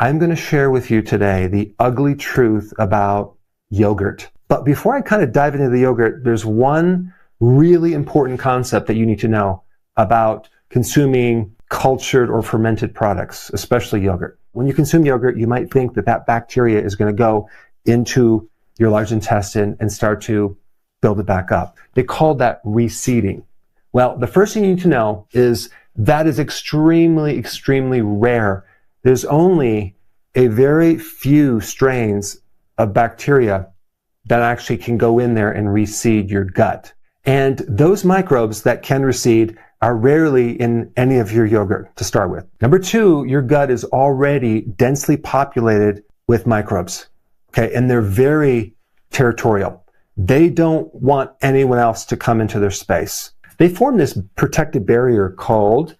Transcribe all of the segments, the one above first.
I'm going to share with you today the ugly truth about yogurt. But before I kind of dive into the yogurt, there's one really important concept that you need to know about consuming cultured or fermented products, especially yogurt. When you consume yogurt, you might think that that bacteria is going to go into your large intestine and start to build it back up. They call that reseeding. Well, the first thing you need to know is that is extremely, extremely rare. There's only a very few strains of bacteria that actually can go in there and reseed your gut. And those microbes that can reseed are rarely in any of your yogurt to start with. Number two, your gut is already densely populated with microbes, okay? And they're very territorial. They don't want anyone else to come into their space. They form this protective barrier called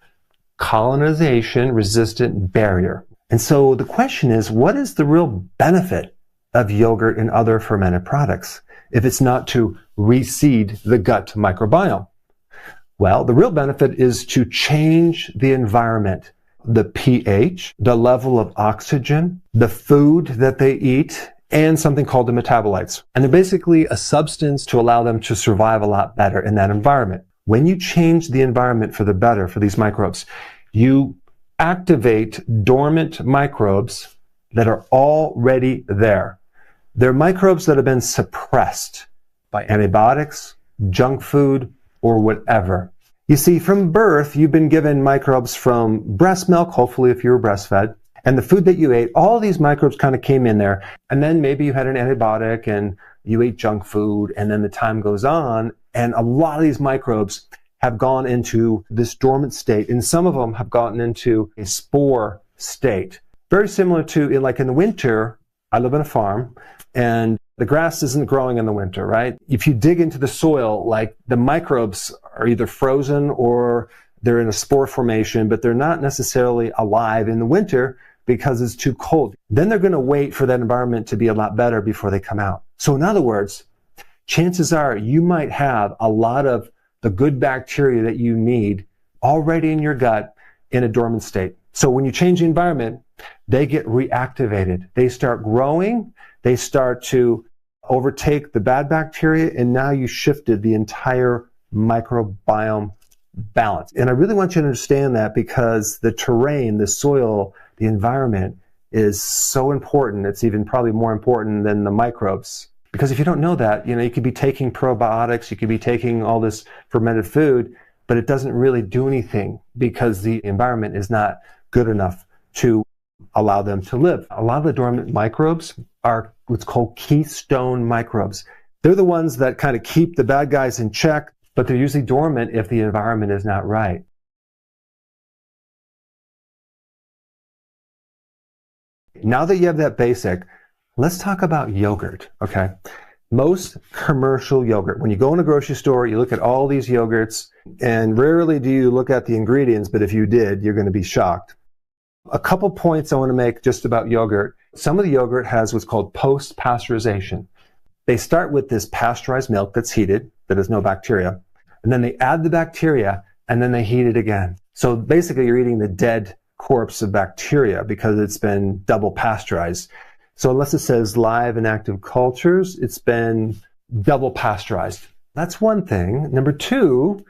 colonization-resistant barrier. And so the question is, what is the real benefit of yogurt and other fermented products if it's not to reseed the gut microbiome? Well, the real benefit is to change the environment, the pH, the level of oxygen, the food that they eat, and something called the metabolites. And they're basically a substance to allow them to survive a lot better in that environment. When you change the environment for the better for these microbes, you activate dormant microbes that are already there. They're microbes that have been suppressed by antibiotics, junk food, or whatever. You see, from birth, you've been given microbes from breast milk, hopefully if you were breastfed, and the food that you ate, all these microbes kind of came in there. And then maybe you had an antibiotic and you ate junk food, and then the time goes on, and a lot of these microbes have gone into this dormant state, and some of them have gotten into a spore state. Very similar to, like in the winter, I live on a farm, and the grass isn't growing in the winter, right? If you dig into the soil, like the microbes are either frozen or they're in a spore formation, but they're not necessarily alive in the winter because it's too cold. Then they're going to wait for that environment to be a lot better before they come out. So in other words, chances are you might have a lot of the good bacteria that you need already in your gut in a dormant state. So when you change the environment, they get reactivated. They start growing. They start to overtake the bad bacteria, and now you shifted the entire microbiome balance. And I really want you to understand that because the terrain, the soil, the environment is so important. It's even probably more important than the microbes. Because if you don't know that, you could be taking probiotics, you could be taking all this fermented food, but it doesn't really do anything because the environment is not good enough to allow them to live. A lot of the dormant microbes are what's called keystone microbes. They're the ones that kind of keep the bad guys in check, but they're usually dormant if the environment is not right. Now that you have that basic, let's talk about yogurt, okay? Most commercial yogurt, when you go in a grocery store, you look at all these yogurts, and rarely do you look at the ingredients, but if you did, you're going to be shocked. A couple points I want to make just about yogurt. Some of the yogurt has what's called post-pasteurization. They start with this pasteurized milk that's heated, that has no bacteria, and then they add the bacteria, and then they heat it again. So basically you're eating the dead corpse of bacteria because it's been double pasteurized. So unless it says live and active cultures, it's been double pasteurized. That's one thing. Number two,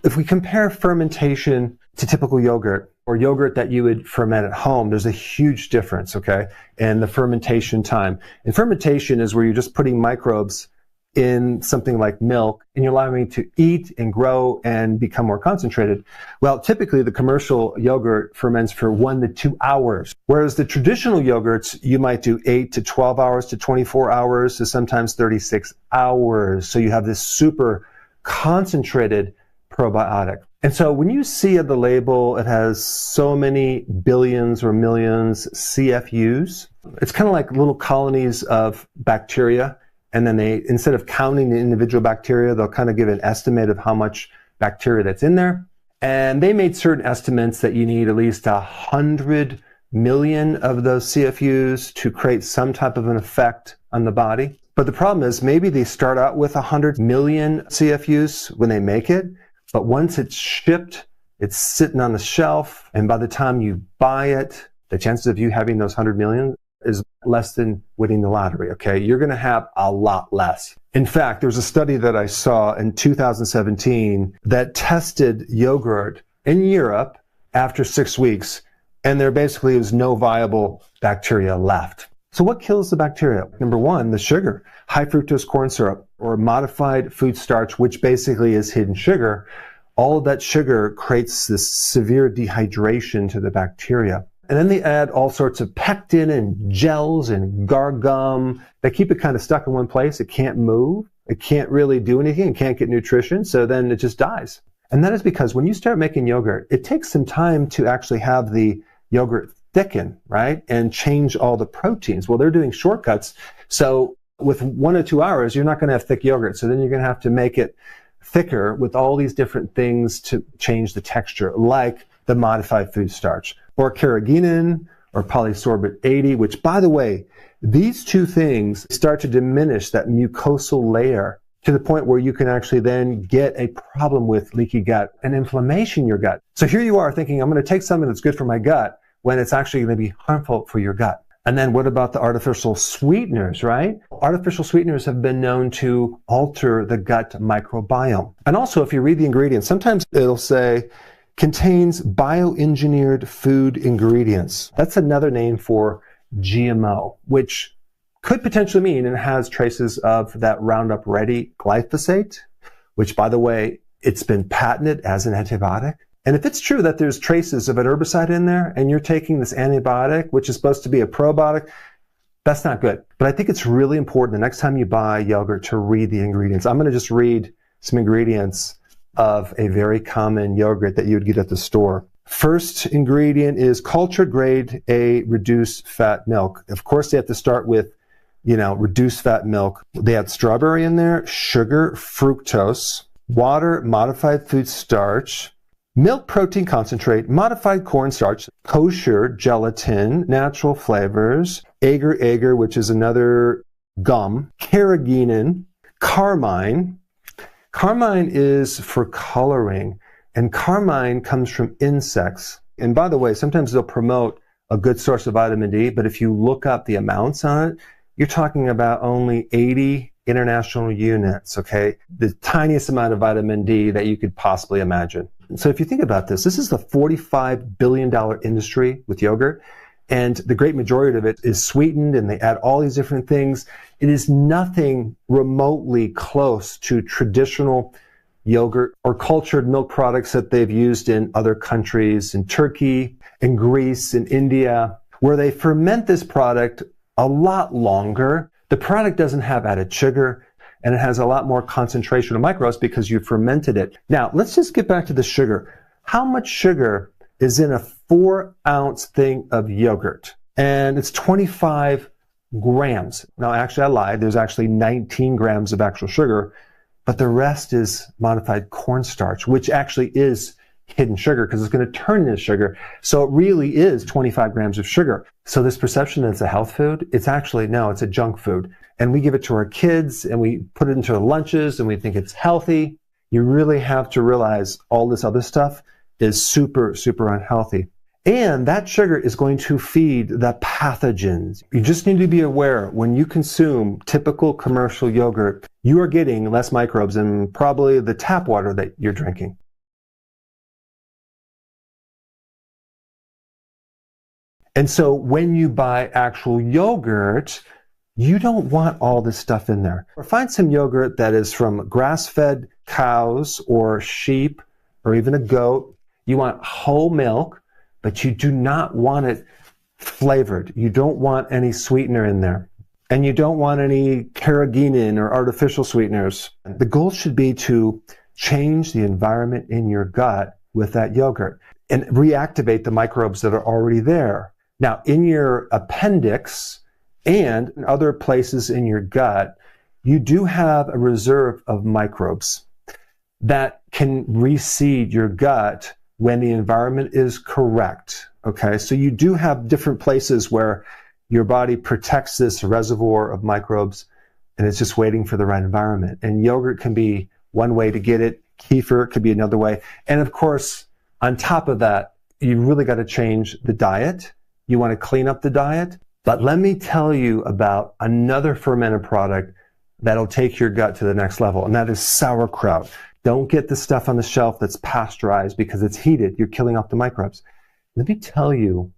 if we compare fermentation to typical yogurt or yogurt that you would ferment at home, there's a huge difference, okay? And the fermentation time. And fermentation is where you're just putting microbes in something like milk and you're allowing it to eat and grow and become more concentrated. Well, typically the commercial yogurt ferments for 1 to 2 hours, whereas the traditional yogurts, you might do 8 to 12 hours to 24 hours to sometimes 36 hours. So you have this super concentrated probiotic. And so when you see at the label, it has so many billions or millions CFUs, it's kind of like little colonies of bacteria. And then they, instead of counting the individual bacteria, they'll kind of give an estimate of how much bacteria that's in there. And they made certain estimates that you need at least 100 million of those CFUs to create some type of an effect on the body. But the problem is maybe they start out with 100 million CFUs when they make it, but once it's shipped, it's sitting on the shelf, and by the time you buy it, the chances of you having those 100 million is less than winning the lottery, okay? You're going to have a lot less. In fact, there's a study that I saw in 2017 that tested yogurt in Europe after 6 weeks, and there basically was no viable bacteria left. So what kills the bacteria? Number one, the sugar, high fructose corn syrup, or modified food starch, which basically is hidden sugar. All of that sugar creates this severe dehydration to the bacteria. And then they add all sorts of pectin and gels and gar gum that keep it kind of stuck in one place. It can't move. It can't really do anything. It can't get nutrition. So then it just dies. And that is because when you start making yogurt, it takes some time to actually have the yogurt thicken, right? And change all the proteins. Well, they're doing shortcuts. So with 1 or 2 hours, you're not going to have thick yogurt. So then you're going to have to make it thicker with all these different things to change the texture, like the modified food starch, or carrageenan, or polysorbate 80, which, by the way, these two things start to diminish that mucosal layer to the point where you can actually then get a problem with leaky gut and inflammation in your gut. So here you are thinking, I'm going to take something that's good for my gut when it's actually going to be harmful for your gut. And then what about the artificial sweeteners, right? Artificial sweeteners have been known to alter the gut microbiome. And also, if you read the ingredients, sometimes it'll say, contains bioengineered food ingredients. That's another name for GMO, which could potentially mean it has traces of that Roundup Ready glyphosate, which, by the way, it's been patented as an antibiotic. And if it's true that there's traces of an herbicide in there and you're taking this antibiotic, which is supposed to be a probiotic, that's not good. But I think it's really important the next time you buy yogurt to read the ingredients. I'm going to just read some ingredients of a very common yogurt that you would get at the store. First ingredient is cultured grade A reduced fat milk. Of course, they have to start with, reduced fat milk. They add strawberry in there, sugar, fructose, water, modified food starch, milk protein concentrate, modified cornstarch, kosher, gelatin, natural flavors, agar-agar, which is another gum, carrageenan, carmine. Carmine is for coloring, and carmine comes from insects. And by the way, sometimes they'll promote a good source of vitamin D, but if you look up the amounts on it, you're talking about only 80 international units, okay? The tiniest amount of vitamin D that you could possibly imagine. So if you think about this, this is the $45 billion industry with yogurt, and the great majority of it is sweetened, and they add all these different things. It is nothing remotely close to traditional yogurt or cultured milk products that they've used in other countries, in Turkey, in Greece, in India, where they ferment this product a lot longer. The product doesn't have added sugar, and it has a lot more concentration of microbes because you fermented it. Now, let's just get back to the sugar. How much sugar is in a 4-ounce thing of yogurt? And it's 25 grams. Now, actually, I lied. There's actually 19 grams of actual sugar, but the rest is modified cornstarch, which actually is hidden sugar because it's going to turn into sugar. So it really is 25 grams of sugar. So this perception that it's a health food, it's actually, no, it's a junk food. And we give it to our kids and we put it into our lunches and we think it's healthy. You really have to realize all this other stuff is super, super unhealthy. And that sugar is going to feed the pathogens. You just need to be aware when you consume typical commercial yogurt, you are getting less microbes than probably the tap water that you're drinking. And so when you buy actual yogurt, you don't want all this stuff in there. Or find some yogurt that is from grass-fed cows or sheep or even a goat. You want whole milk, but you do not want it flavored. You don't want any sweetener in there. And you don't want any carrageenan or artificial sweeteners. The goal should be to change the environment in your gut with that yogurt and reactivate the microbes that are already there. Now, in your appendix and in other places in your gut, you do have a reserve of microbes that can reseed your gut when the environment is correct, okay? So you do have different places where your body protects this reservoir of microbes and it's just waiting for the right environment. And yogurt can be one way to get it. Kefir could be another way. And of course, on top of that, you really got to change the diet You want to clean up the diet. But let me tell you about another fermented product that'll take your gut to the next level, and that is sauerkraut. Don't get the stuff on the shelf that's pasteurized because it's heated. You're killing off the microbes. Let me tell you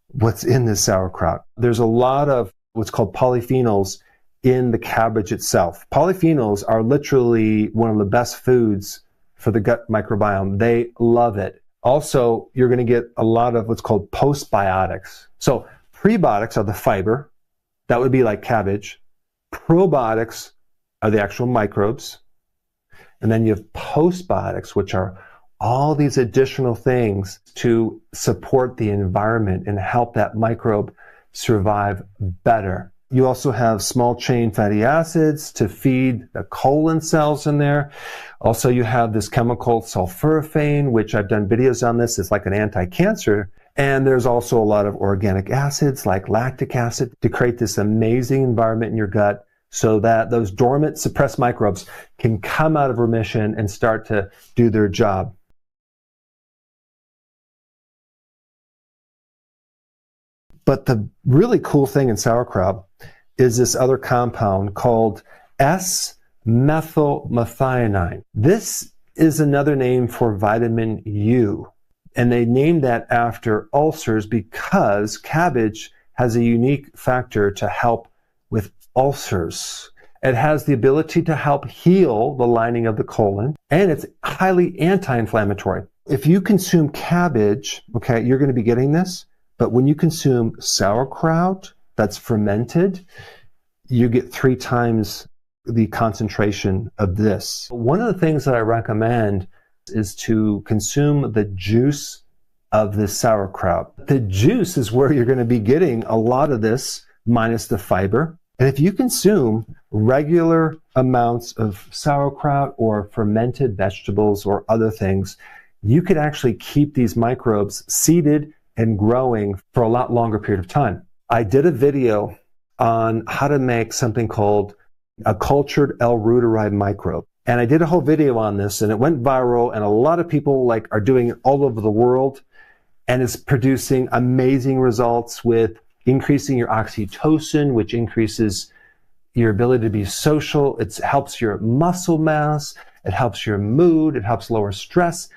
what's in this sauerkraut. There's a lot of what's called polyphenols in the cabbage itself. Polyphenols are literally one of the best foods for the gut microbiome. They love it. Also, you're going to get a lot of what's called postbiotics. So prebiotics are the fiber. That would be like cabbage. Probiotics are the actual microbes. And then you have postbiotics, which are all these additional things to support the environment and help that microbe survive better. You also have small chain fatty acids to feed the colon cells in there. Also, you have this chemical sulforaphane, which I've done videos on this. It's like an anti-cancer. And there's also a lot of organic acids like lactic acid to create this amazing environment in your gut so that those dormant suppressed microbes can come out of remission and start to do their job. But the really cool thing in sauerkraut is this other compound called S-methylmethionine. This is another name for vitamin U. And they named that after ulcers because cabbage has a unique factor to help with ulcers. It has the ability to help heal the lining of the colon, and it's highly anti-inflammatory. If you consume cabbage, okay, you're going to be getting this. But when you consume sauerkraut that's fermented, you get 3 times the concentration of this. One of the things that I recommend is to consume the juice of the sauerkraut. The juice is where you're going to be getting a lot of this minus the fiber. And if you consume regular amounts of sauerkraut or fermented vegetables or other things, you could actually keep these microbes seated and growing for a lot longer period of time. I did a video on how to make something called a cultured L. reuteri microbe. And I did a whole video on this and it went viral and a lot of people are doing it all over the world and it's producing amazing results with increasing your oxytocin, which increases your ability to be social. It helps your muscle mass. It helps your mood. It helps lower stress.